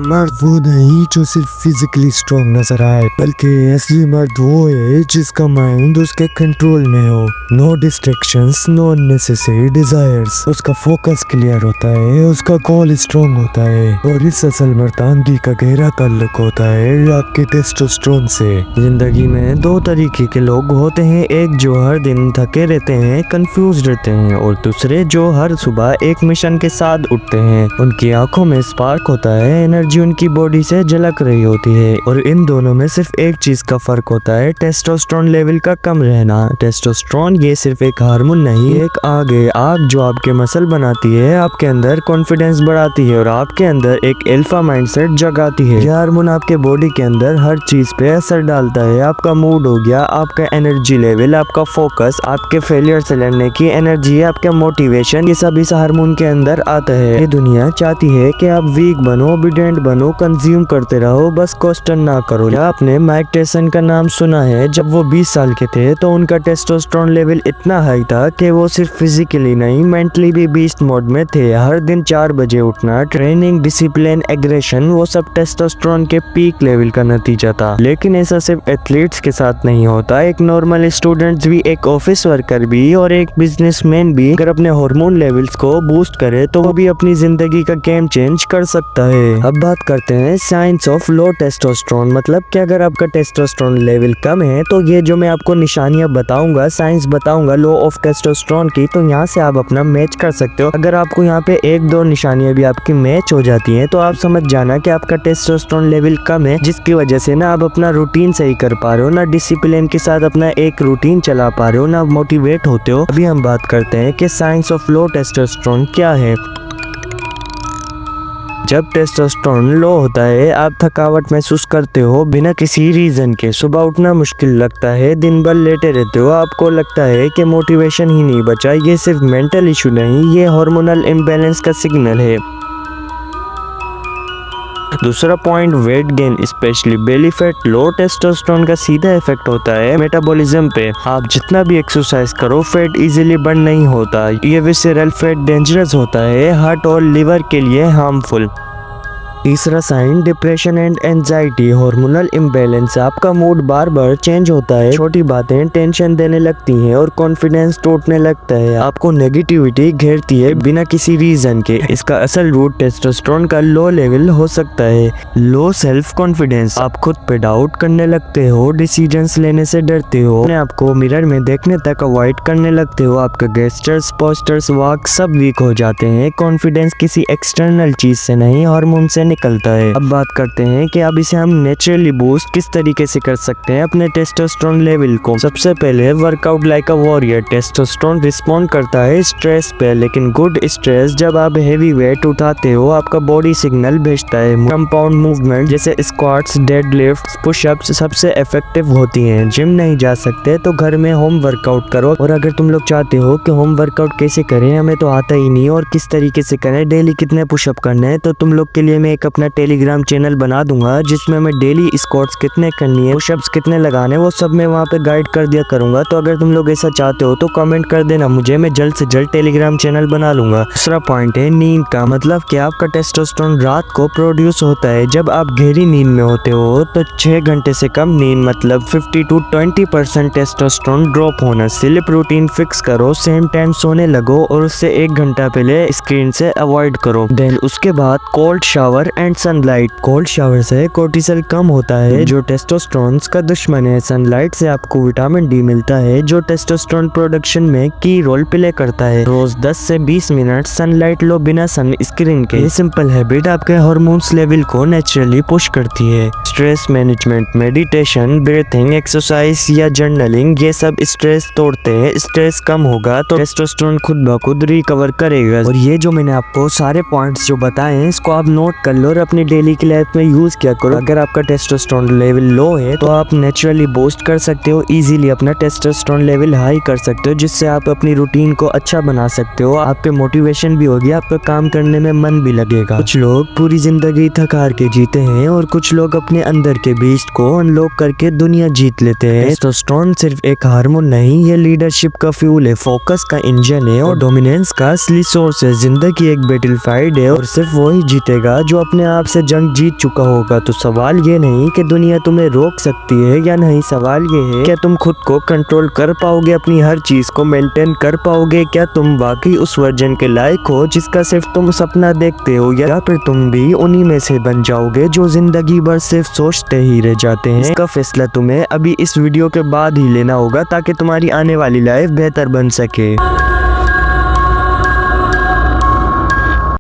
मर्द वो नहीं जो सिर्फ फिजिकली स्ट्रॉन्ग नजर आए, बल्कि असली मर्द वो है जिसका माइंड उसके कंट्रोल में हो। No distractions, no unnecessary desires. उसका फोकस क्लियर होता है, उसका गोल स्ट्रॉन्ग होता है, और इस असल मर्दानगी का गहरा ताल्लुक होता है आपके टेस्टोस्टेरोन से। जिंदगी में दो तरीके के लोग होते हैं, एक जो हर दिन थके रहते हैं, कंफ्यूज रहते हैं, और दूसरे जो हर सुबह एक मिशन के साथ उठते हैं। उनकी आंखों में स्पार्क होता है, एनर्जी उनकी बॉडी से झलक रही होती है, और इन दोनों में सिर्फ एक चीज का फर्क होता है, टेस्टोस्टेरोन लेवल का कम रहना। टेस्टोस्टेरोन ये सिर्फ एक हार्मोन नहीं, एक आग है, आग जो आपके मसल बनाती है, आपके अंदर कॉन्फिडेंस बढ़ाती है और आपके अंदर एक अल्फा माइंडसेट जगाती है। यह हार्मोन आपके बॉडी के अंदर हर चीज पे असर डालता है। आपका मूड हो गया, आपका एनर्जी लेवल, आपका फोकस, आपके फेलियर से लड़ने की एनर्जी, आपका मोटिवेशन, ये सब इस हार्मोन के अंदर आता है। ये दुनिया चाहती है कि आप वीक बनो, ओबीडिएंट बनो, कंज्यूम करते रहो, बस क्वेश्चन ना करो। क्या आपने माइक टायसन का नाम सुना है? जब वो 20 साल के थे तो उनका टेस्टोस्टेरोन लेवल इतना हाई था कि वो सिर्फ फिजिकली नहीं, मेंटली भी बीस्ट मोड में थे। हर दिन 4 बजे उठना, ट्रेनिंग, डिसिप्लिन, एग्रेशन, वो सब टेस्टोस्टेरोन के पीक लेवल का नतीजा था। लेकिन ऐसा सिर्फ एथलीट्स के साथ नहीं होता। एक नॉर्मल स्टूडेंट भी, एक ऑफिस वर्कर भी, और एक बिजनेसमैन भी अगर अपने हार्मोन लेवल्स को बूस्ट करे तो वो भी अपनी जिंदगी का गेम चेंज कर सकता है। अब बात करते हैं साइंस ऑफ लो टेस्टोस्टेरोन। मतलब कि अगर आपका टेस्टोस्टेरोन लेवल कम है तो ये जो मैं आपको निशानियां बताऊंगा, साइंस बताऊंगा लो ऑफ टेस्टोस्टेरोन की, तो यहाँ से आप अपना मैच कर सकते हो। अगर आपको यहाँ पे 1-2 निशानियां भी आपकी मैच हो जाती हैं तो आप समझ जाना कि आपका टेस्टोस्टेरोन लेवल कम है, जिसकी वजह से ना आप अपना रूटीन सही कर पा रहे हो, ना डिसिप्लिन के साथ अपना एक रूटीन चला पा रहे हो, ना मोटिवेट होते हो। अभी हम बात करते हैं कि साइंस ऑफ लो टेस्टोस्टेरोन क्या है। जब टेस्टोस्टेरोन लो होता है, आप थकावट महसूस करते हो बिना किसी रीजन के, सुबह उठना मुश्किल लगता है, दिन भर लेटे रहते हो, आपको लगता है कि मोटिवेशन ही नहीं बचा। ये सिर्फ मेंटल इशू नहीं, ये हार्मोनल इम्बैलेंस का सिग्नल है। दूसरा point, weight gain, specially belly fat. Low testosterone का सीधा इफेक्ट होता है मेटाबॉलिज्म पे। आप जितना भी एक्सरसाइज करो, फैट इजीली बर्न नहीं होता। ये विसरल फैट डेंजरस होता है, हार्ट और लिवर के लिए हार्मफुल। तीसरा sign, depression and anxiety, hormonal imbalance. आपका मूड बार बार चेंज होता है, छोटी बातें टेंशन देने लगती हैं और कॉन्फिडेंस टूटने लगता है। आपको नेगेटिविटी घेरती है बिना किसी रीजन के। इसका असल रूट टेस्टोस्टेरोन का लो लेवल हो सकता है। लो सेल्फ कॉन्फिडेंस, आप खुद पे डाउट करने लगते हो, डिसीजंस लेने से डरते हो, अपने आपको मिरर में देखने तक अवॉइड करने लगते हो। आपका गेस्टर्स, पोस्टर्स, वॉक सब वीक हो जाते हैं। कॉन्फिडेंस किसी एक्सटर्नल चीज से नहीं, हार्मोन से निकलता है। अब बात करते हैं कि अब इसे हम नेचुरली बूस्ट किस तरीके से कर सकते हैं अपने टेस्टोस्टेरोन लेवल को। सबसे पहले, workout like a warrior. Testosterone respond करता है स्ट्रेस पे, लेकिन गुड स्ट्रेस। जब आप हेवी वेट उठाते हो, आपका बॉडी सिग्नल भेजता है। कंपाउंड मूवमेंट जैसे स्क्वाट्स, डेडलिफ्ट्स, पुशअप्स सबसे इफेक्टिव होती हैं। जिम नहीं जा सकते तो घर में होम वर्कआउट करो। और अगर तुम लोग चाहते हो कि होम वर्कआउट कैसे करें, हमें तो आता ही नहीं और किस तरीके से करें, डेली कितने पुशअप करने हैं, तो तुम लोग के लिए मैं एक अपना टेलीग्राम चैनल बना दूंगा जिसमें मैं डेली स्क्वाट्स कितने करनी है, पुशअप्स कितने लगाने, वो सब मैं वहाँ पे गाइड कर दिया करूंगा। तो अगर तुम लोग ऐसा चाहते हो तो कमेंट कर देना मुझे, मैं जल्द से जल्द टेलीग्राम चैनल बना लूंगा। दूसरा पॉइंट है नींद का। मतलब कि आपका टेस्टोस्टेरोन रात को प्रोड्यूस होता है। जब आप गहरी नींद में होते हो तो 6 घंटे से कम नींद, मतलब 50 to 20% टेस्टोस्टेरोन ड्रॉप होना। स्लीप रूटीन फिक्स करो, सेम टाइम सोने लगो और उससे 1 घंटा पहले स्क्रीन से अवॉइड करो। देन उसके बाद cold shower and sunlight. Cold shower से कोर्टिसोल कम होता है जो टेस्टोस्टेरोन का दुश्मन है। सनलाइट से आपको विटामिन डी मिलता है जो टेस्टोस्टेरोन प्रोडक्शन में की रोल प्ले करता है। रोज 10 से 20 मिनट सनलाइट लो बिना सन स्क्रीन के। ये सिंपल हैबिट आपके हार्मोन्स लेवल को नेचुरली पुश करती है। Stress management, meditation, breathing exercise या जर्नलिंग, ये सब स्ट्रेस तोड़ते हैं। स्ट्रेस कम होगा तो टेस्टोस्टेरोन खुद ब खुद रिकवर करेगा। और ये जो मैंने आपको सारे पॉइंट्स जो बताए हैं, इसको आप नोट कर लो और अपनी डेली की लाइफ में यूज किया करो। अगर आपका टेस्टोस्टेरोन लेवल लो है तो आप नेचुरली बूस्ट कर सकते हो, इजीली अपना टेस्टोस्टेरोन लेवल हाई कर सकते हो, जिससे आप अपनी रूटीन को अच्छा बना सकते हो। आप पे मोटिवेशन भी होगी, आपका काम करने में मन भी लगेगा। कुछ लोग पूरी जिंदगी थक हार के जीते हैं और कुछ लोग अपने अंदर के बीस्ट को अनलॉक करके दुनिया जीत लेते हैं। टेस्टोस्टेरोन सिर्फ एक हार्मोन नहीं, ये लीडरशिप का फ्यूल है, फोकस का इंजन है और डोमिनेंस का असली सोर्स है। जिंदगी एक बैटलफील्ड है और सिर्फ वही जीतेगा जो अपने आप से जंग जीत चुका होगा। तो सवाल ये नहीं कि दुनिया तुम्हें रोक सकती है या नहीं, सवाल ये है क्या तुम खुद को कंट्रोल कर पाओगे, अपनी हर चीज को मेंटेन कर पाओगे। क्या तुम वाकई उस वर्जन के लायक हो जिसका सिर्फ तुम सपना देखते हो, या फिर तुम भी उन्हीं में से बन जाओगे जो जिंदगी भर सिर्फ सोचते ही रह जाते हैं। इसका फैसला तुम्हें अभी इस वीडियो के बाद ही लेना होगा ताकि तुम्हारी आने वाली लाइफ बेहतर बन सके।